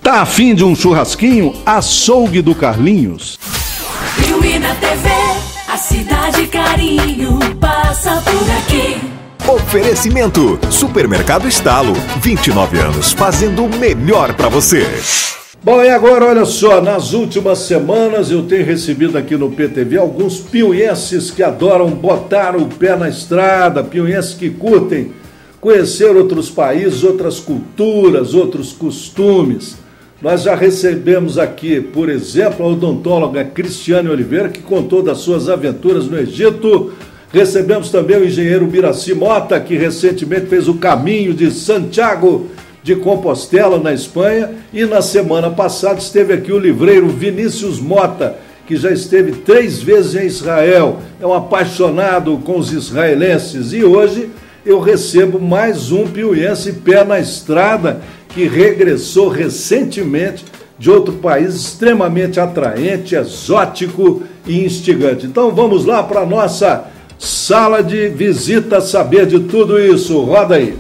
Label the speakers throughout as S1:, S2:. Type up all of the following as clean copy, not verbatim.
S1: Tá afim de um churrasquinho? Açougue do Carlinhos.
S2: Piuí na TV, a cidade carinho passa por aqui.
S3: Oferecimento: Supermercado Estalo, 29 anos fazendo o melhor para você.
S4: Bom, e agora olha só, nas últimas semanas eu tenho recebido aqui no PTV alguns piuienses que adoram botar o pé na estrada, piuienses que curtem conhecer outros países, outras culturas, outros costumes. Nós já recebemos aqui, por exemplo, a odontóloga Cristiane Oliveira, que contou das suas aventuras no Egito. Recebemos também o engenheiro Biraci Mota, que recentemente fez o caminho de Santiago de Compostela, na Espanha. E na semana passada esteve aqui o livreiro Vinícius Mota, que já esteve 3 vezes em Israel. É um apaixonado com os israelenses. E hoje eu recebo mais um piuiense pé na estrada, que regressou recentemente de outro país extremamente atraente, exótico e instigante. Então vamos lá para a nossa sala de visita saber de tudo isso. Roda aí.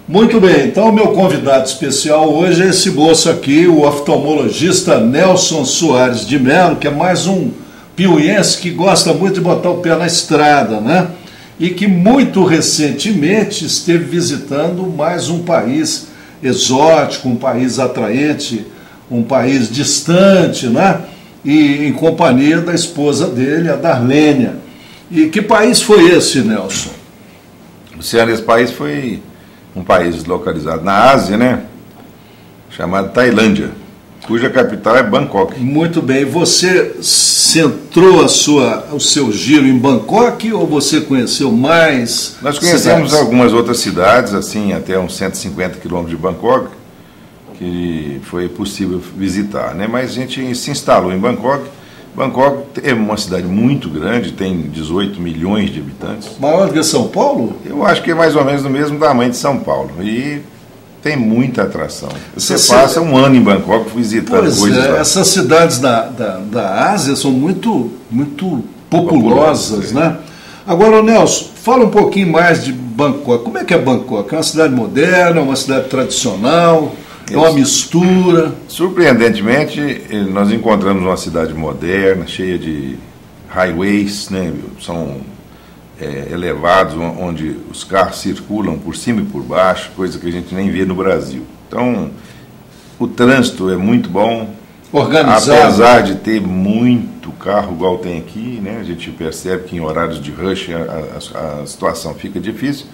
S4: Muito bem, então o meu convidado especial hoje é esse moço aqui, o oftalmologista Nelson Soares de Mello, que é mais um piuiense que gosta muito de botar o pé na estrada, né? E que muito recentemente esteve visitando mais um país exótico, um país atraente, um país distante, né? E em companhia da esposa dele, a Darlênia. E que país foi esse, Nelson?
S5: Luciano, esse país foi um país localizado na Ásia, né, chamado Tailândia, cuja capital é Bangkok.
S4: Muito bem. Você centrou o seu giro em Bangkok ou você conheceu mais?
S5: Nós conhecemos algumas outras cidades, assim, até uns 150 quilômetros de Bangkok, que foi possível visitar, né? Mas a gente se instalou em Bangkok. Bangkok é uma cidade muito grande, tem 18 milhões de habitantes.
S4: Maior do que São Paulo?
S5: Eu acho que é mais ou menos do mesmo tamanho de São Paulo. E tem muita atração. Você passa um ano em Bangkok visitando coisas lá.
S4: Essas cidades da Ásia são muito populosas, né? Agora, Nelson, fala um pouquinho mais de Bangkok. Como é que é Bangkok? É uma cidade moderna, uma cidade tradicional? É uma mistura?
S5: Surpreendentemente, nós encontramos uma cidade moderna, cheia de highways, né? São elevados, onde os carros circulam por cima e por baixo, coisa que a gente nem vê no Brasil. Então, o trânsito é muito bom.
S4: Organizado.
S5: Apesar de ter muito carro, igual tem aqui, né? A gente percebe que em horários de rush a situação fica difícil,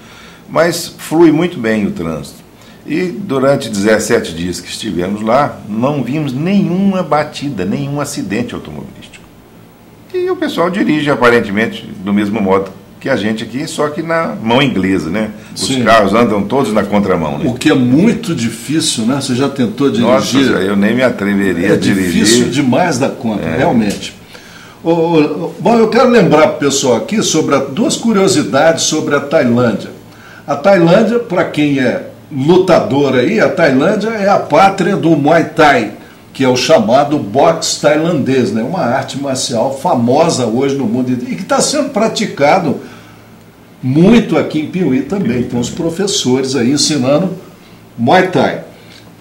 S5: mas flui muito bem o trânsito. E durante 17 dias que estivemos lá, não vimos nenhuma batida, nenhum acidente automobilístico. E o pessoal dirige aparentemente do mesmo modo que a gente aqui, só que na mão inglesa, né? Os carros andam todos na contramão, né?
S4: O que é muito difícil, né? Você já tentou dirigir?
S5: Nossa, eu nem me atreveria a dirigir.
S4: É difícil demais da conta, realmente. Bom, eu quero lembrar para o pessoal aqui sobre duas curiosidades sobre a Tailândia. A Tailândia, para quem é lutador aí, a Tailândia é a pátria do Muay Thai, que é o chamado boxe tailandês, né? Uma arte marcial famosa hoje no mundo inteiro e que está sendo praticado muito aqui em Piuí também. Tem os professores aí ensinando Muay Thai.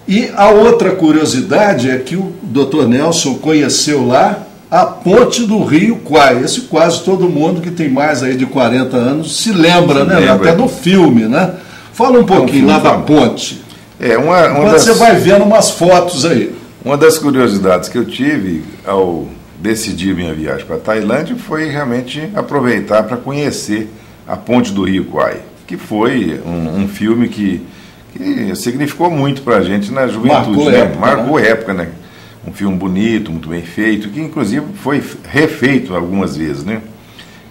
S4: E a outra curiosidade é que o Dr. Nelson conheceu lá a ponte do Rio Kwai. Esse quase todo mundo que tem mais aí de 40 anos se lembra, né? Até no filme, né? Fala um pouquinho lá da ponte. Você vai vendo umas fotos aí.
S5: Uma das curiosidades que eu tive ao decidir minha viagem para a Tailândia foi realmente aproveitar para conhecer a ponte do Rio Kwai, que foi um filme que significou muito para a gente na juventude. Marcou época, né? Um filme bonito, muito bem feito, que inclusive foi refeito algumas vezes, né?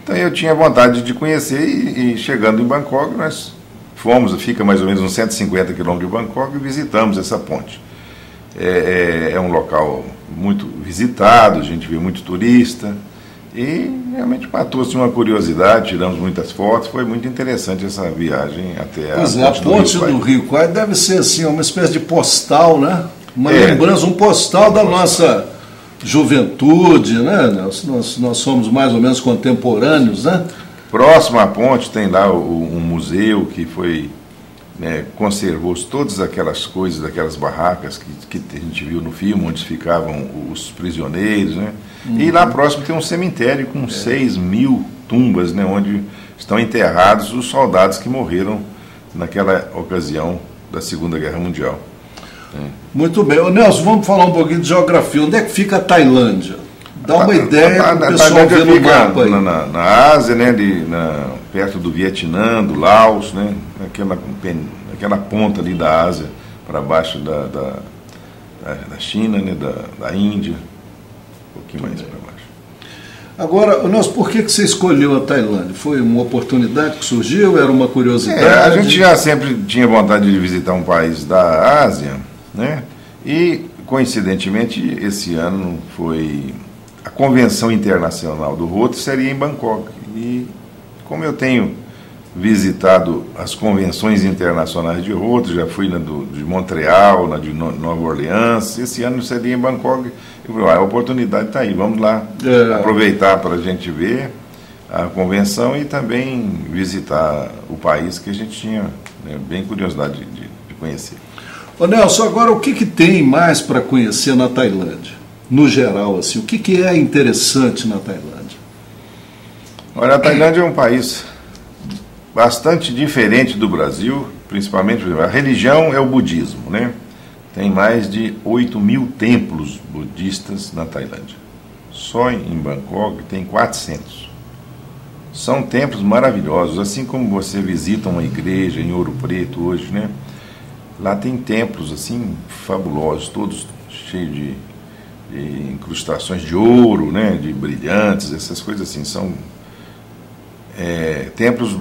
S5: Então eu tinha vontade de conhecer e chegando em Bangkok nós fica mais ou menos uns 150 quilômetros de Bangkok e visitamos essa ponte. É um local muito visitado, a gente vê muito turista e realmente matou-se uma curiosidade, tiramos muitas fotos, foi muito interessante essa viagem até
S4: a ponte do Rio Kwai deve ser assim, uma espécie de postal, né? Uma lembrança, um postal da nossa juventude, né? Nós somos mais ou menos contemporâneos, né?
S5: Próximo à ponte tem lá um museu que foi, conservou todas aquelas coisas, daquelas barracas que a gente viu no filme, onde ficavam os prisioneiros, né? E lá próximo tem um cemitério com 6.000 tumbas, né? Onde estão enterrados os soldados que morreram naquela ocasião da Segunda Guerra Mundial.
S4: Muito bem. Ô Nelson, vamos falar um pouquinho de geografia. Onde é que fica a Tailândia? Dá uma ideia para o pessoal ver no mapa aí.
S5: Na Ásia, né, perto do Vietnã, do Laos, né, aquela ponta ali da Ásia, para baixo da China, né, da Índia, um pouquinho mais para baixo.
S4: Agora, Nelson, por que você escolheu a Tailândia? Foi uma oportunidade que surgiu? Era uma curiosidade?
S5: A gente já sempre tinha vontade de visitar um país da Ásia, né? E, coincidentemente, esse ano foi a Convenção Internacional do Rotary, seria em Bangkok. E, como eu tenho visitado as convenções internacionais de Rotary, já fui na de Montreal, na de Nova Orleans, esse ano seria em Bangkok. Eu falei, a oportunidade está aí, vamos lá aproveitar para a gente ver a convenção e também visitar o país que a gente tinha, né, bem curiosidade de conhecer.
S4: Ô Nelson, agora o que tem mais para conhecer na Tailândia? No geral, assim, o que é interessante na Tailândia?
S5: Olha, a Tailândia é um país bastante diferente do Brasil, principalmente a religião é o budismo, né? Tem mais de 8.000 templos budistas na Tailândia. Só em Bangkok tem 400. São templos maravilhosos, assim como você visita uma igreja em Ouro Preto hoje, né? Lá tem templos assim fabulosos, todos cheios de incrustações de ouro, né? De brilhantes, essas coisas assim. São templos,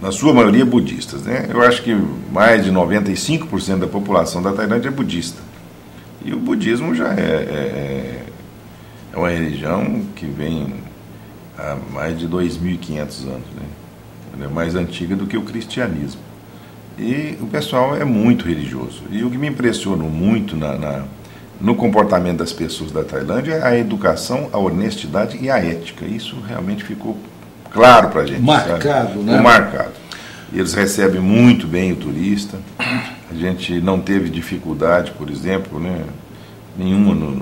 S5: na sua maioria, budistas, né? Eu acho que mais de 95% da população da Tailândia é budista. E o budismo já é uma religião que vem há mais de 2.500 anos, né? Ela é mais antiga do que o cristianismo. E o pessoal é muito religioso. E o que me impressionou muito no comportamento das pessoas da Tailândia é a educação, a honestidade e a ética. Isso realmente ficou claro para a gente.
S4: Marcado,
S5: sabe?
S4: né?
S5: Marcado. E eles recebem muito bem o turista. A gente não teve dificuldade, por exemplo, né, nenhuma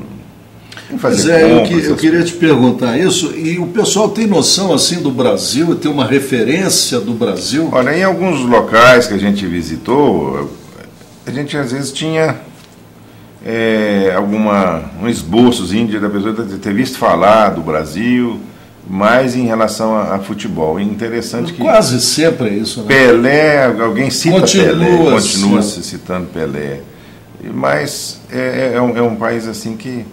S5: em fazer compras.
S4: Eu queria te perguntar isso. E o pessoal tem noção assim do Brasil, tem uma referência do Brasil?
S5: Olha, em alguns locais que a gente visitou, a gente às vezes tinha um esboçozinho da pessoa ter visto falar do Brasil, mais em relação a futebol. É interessante que
S4: quase sempre é isso, né?
S5: Pelé, alguém cita Pelé, continua se citando Pelé. Mas é um país assim que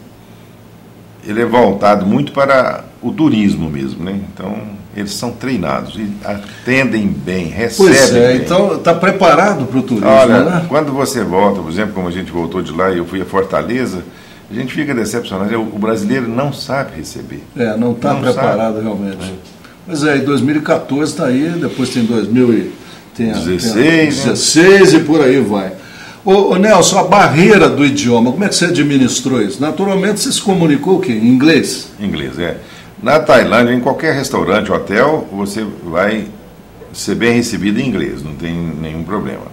S5: ele é voltado muito para o turismo mesmo, né? Então, eles são treinados e atendem bem, recebem bem.
S4: Então está preparado para o turismo,
S5: olha,
S4: né?
S5: Quando você volta, por exemplo, como a gente voltou de lá e eu fui a Fortaleza, a gente fica decepcionado. O brasileiro não sabe receber.
S4: Não está preparado realmente. Mas em 2014 está aí, depois tem 2016 e por aí vai. Ô Nelson, a barreira do idioma, como é que você administrou isso? Naturalmente você se comunicou o quê? Em inglês?
S5: Inglês, Na Tailândia, em qualquer restaurante, hotel, você vai ser bem recebido em inglês, não tem nenhum problema.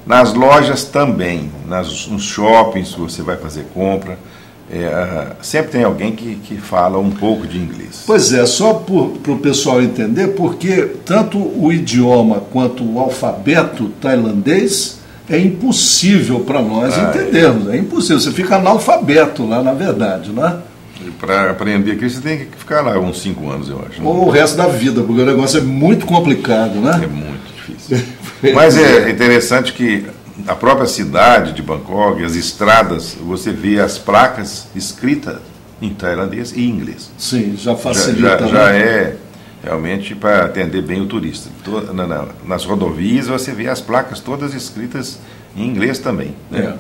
S5: Nas lojas também, nos shoppings, você vai fazer compra, sempre tem alguém que fala um pouco de inglês.
S4: Pois é, só para o pessoal entender, porque tanto o idioma quanto o alfabeto tailandês é impossível para nós entendermos, é impossível, você fica analfabeto lá, na verdade, né?
S5: Para aprender aqui, você tem que ficar lá uns 5 anos, eu acho. Né?
S4: Ou o resto da vida, porque o negócio é muito complicado, né?
S5: É muito difícil. Mas é interessante que a própria cidade de Bangkok, as estradas, você vê as placas escritas em tailandês e inglês.
S4: Sim, já facilita.
S5: Já é realmente para atender bem o turista. Nas rodovias você vê as placas todas escritas em inglês também. Né?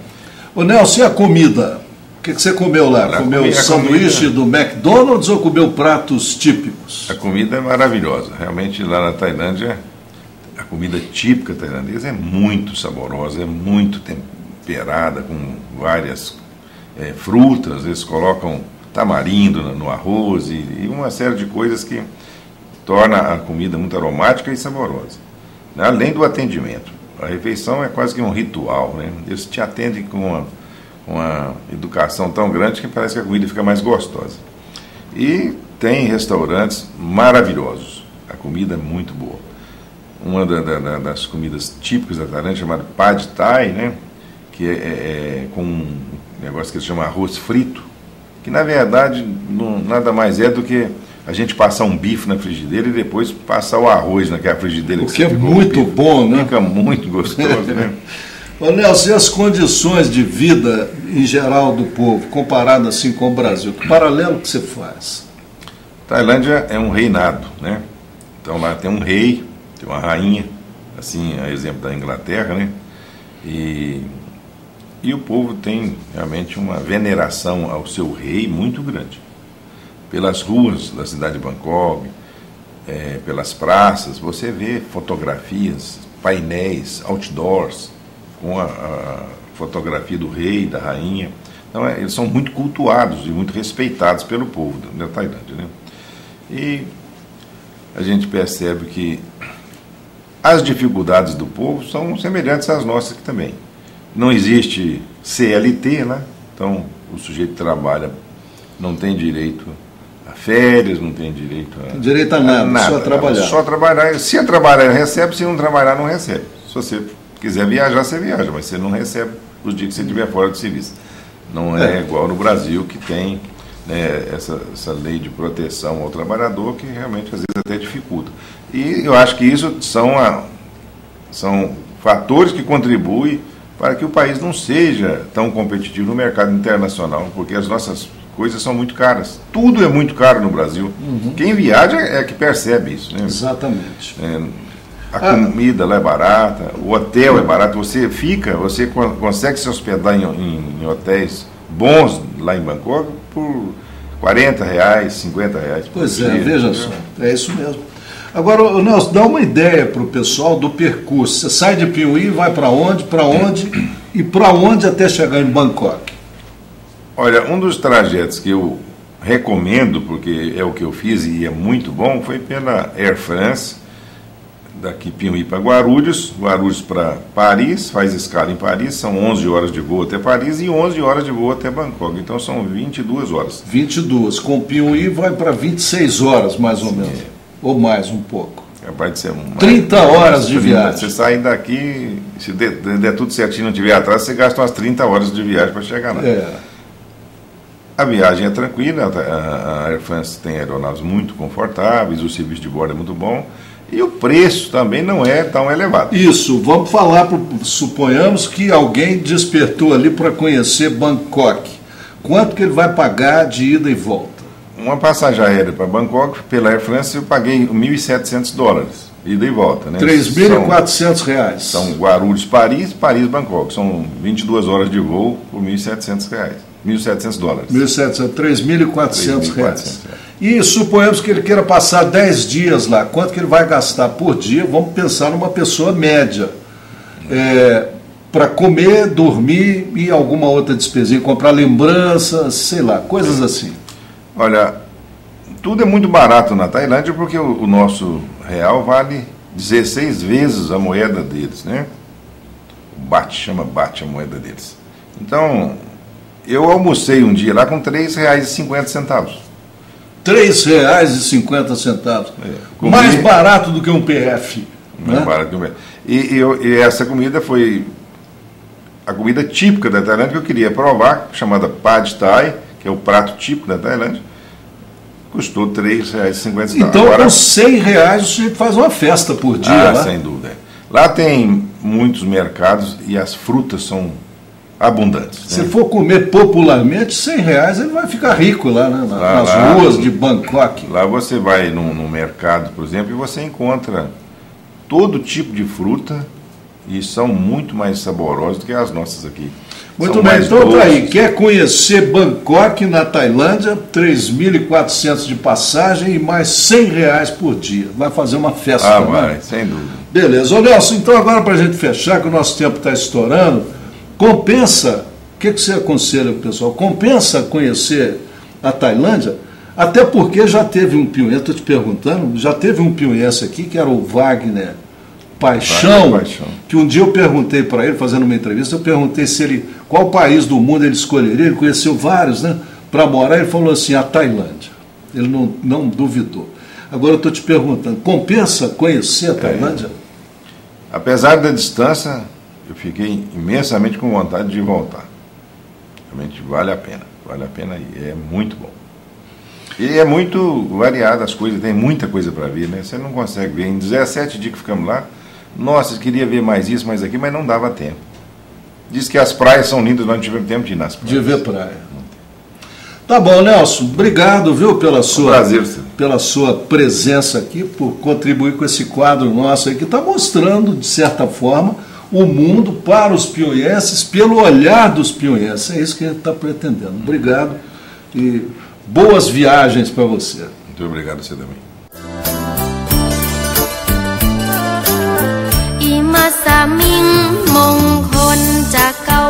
S4: Ô Nelson, e a comida? O que você comeu lá? Comeu sanduíche do McDonald's ou comeu pratos típicos?
S5: A comida é maravilhosa. Realmente lá na Tailândia, a comida típica tailandesa é muito saborosa, é muito temperada, com várias frutas. Eles colocam tamarindo no arroz e uma série de coisas que torna a comida muito aromática e saborosa. Além do atendimento. A refeição é quase que um ritual, né? Eles te atendem com uma educação tão grande que parece que a comida fica mais gostosa. E tem restaurantes maravilhosos. A comida é muito boa. Uma das comidas típicas da Tailândia é chamada Pad Thai, né? Que é com um negócio que se chama arroz frito, que na verdade nada mais é do que a gente passar um bife na frigideira e depois passar o arroz naquela frigideira.
S4: O que é muito bom, né?
S5: Fica muito gostoso, né?
S4: Ô Nelson, e as condições de vida em geral do povo, comparado assim com o Brasil? Que paralelo que você faz?
S5: Tailândia é um reinado, né? Então lá tem um rei, tem uma rainha, assim, a exemplo da Inglaterra, né? E o povo tem realmente uma veneração ao seu rei muito grande. Pelas ruas da cidade de Bangkok, pelas praças, você vê fotografias, painéis, outdoors, com a fotografia do rei, da rainha. Então, eles são muito cultuados e muito respeitados pelo povo da Tailândia, né? E a gente percebe que as dificuldades do povo são semelhantes às nossas aqui também. Não existe CLT, né? Então, o sujeito trabalha, não tem direito a férias, não tem direito
S4: a nada, só a trabalhar.
S5: Só trabalhar. Se trabalhar, recebe, se não trabalhar, não recebe. Se você quiser viajar, você viaja, mas você não recebe os dias que você estiver fora de serviço. Não é igual no Brasil, que tem, né, essa lei de proteção ao trabalhador, que realmente às vezes até dificulta. E eu acho que isso são fatores que contribuem para que o país não seja tão competitivo no mercado internacional, porque as nossas coisas são muito caras. Tudo é muito caro no Brasil. Uhum. Quem viaja é que percebe isso, né?
S4: Exatamente.
S5: A comida lá é barata, o hotel é barato, você consegue se hospedar em hotéis bons lá em Bangkok por R$40, R$50.
S4: Pois é, veja só, é isso mesmo. Agora, Nelson, dá uma ideia para o pessoal do percurso. Você sai de Piuí e vai para onde e para onde até chegar em Bangkok?
S5: Olha, um dos trajetos que eu recomendo, porque é o que eu fiz e é muito bom, foi pela Air France, daqui Piuí para Guarulhos para Paris, faz escala em Paris, são 11 horas de voo até Paris e 11 horas de voo até Bangkok, então são 22 horas.
S4: 22, com Piuí vai para 26 horas mais ou menos, ou mais um pouco.
S5: Capaz de ser
S4: 30 horas de viagem.
S5: Você sai daqui, se der tudo certinho e não tiver atrás, você gasta umas 30 horas de viagem para chegar lá. A viagem é tranquila, a Air France tem aeronaves muito confortáveis, o serviço de bordo é muito bom e o preço também não é tão elevado.
S4: Isso, vamos falar, suponhamos que alguém despertou ali para conhecer Bangkok. Quanto que ele vai pagar de ida e volta?
S5: Uma passagem aérea para Bangkok, pela Air France, eu paguei $1.700, ida e volta. Né?
S4: R$3.400.
S5: São Guarulhos-Paris, Paris-Bangkok. São 22 horas de voo por $1.700. $1.700.
S4: R$3.400. E suponhamos que ele queira passar 10 dias lá. Quanto que ele vai gastar por dia? Vamos pensar numa pessoa média. Para comer, dormir e alguma outra despesinha, comprar lembranças, sei lá, coisas assim.
S5: Olha, tudo é muito barato na Tailândia porque o nosso real vale 16 vezes a moeda deles, né? O baht, chama baht a moeda deles. Então, eu almocei um dia lá com R$3,50.
S4: R$3,50. Mais barato do que um PF.
S5: Mais barato que um PF. E essa comida foi a comida típica da Tailândia que eu queria provar, chamada Pad Thai, que é o prato típico da Tailândia. Custou R$3,50.
S4: Então, com R$100 o sujeito faz uma festa por dia.
S5: Sem dúvida. Lá tem muitos mercados e as frutas são abundantes.
S4: Se for comer popularmente, R$100 ele vai ficar rico lá, né? Nas ruas de Bangkok.
S5: Lá você vai no mercado, por exemplo, e você encontra todo tipo de fruta e são muito mais saborosos do que as nossas aqui.
S4: Muito bem, então tá aí. Quer conhecer Bangkok na Tailândia? 3.400 de passagem e mais R$100 por dia. Vai fazer uma festa.
S5: Ah, vai, sem dúvida.
S4: Beleza. Ô Nelson, então agora para a gente fechar, que o nosso tempo está estourando, compensa, o que você aconselha pro pessoal? Compensa conhecer a Tailândia? Até porque já teve um pionense, estou te perguntando, já teve um pionense aqui, que era o Wagner Paixão, que um dia eu perguntei para ele, fazendo uma entrevista, eu perguntei se ele, qual país do mundo ele escolheria, ele conheceu vários, né, para morar, ele falou assim, a Tailândia. Ele não duvidou. Agora eu estou te perguntando, compensa conhecer a Tailândia?
S5: Apesar da distância, eu fiquei imensamente com vontade de voltar. Realmente vale a pena e é muito bom. E é muito variado as coisas, tem muita coisa para ver, né? Você não consegue ver. Em 17 dias que ficamos lá, nossa, eu queria ver mais isso, mais aquilo, mas não dava tempo. Diz que as praias são lindas, nós não tivemos tempo de ir nas praias.
S4: De ver praia. Tá bom, Nelson, obrigado, viu, pela sua presença aqui, por contribuir com esse quadro nosso aí, que está mostrando, de certa forma, o mundo para os piauienses, pelo olhar dos piauienses. É isso que a gente está pretendendo. Obrigado e boas viagens para você.
S5: Muito obrigado a você também.
S6: Ima saming mong konจากเก่า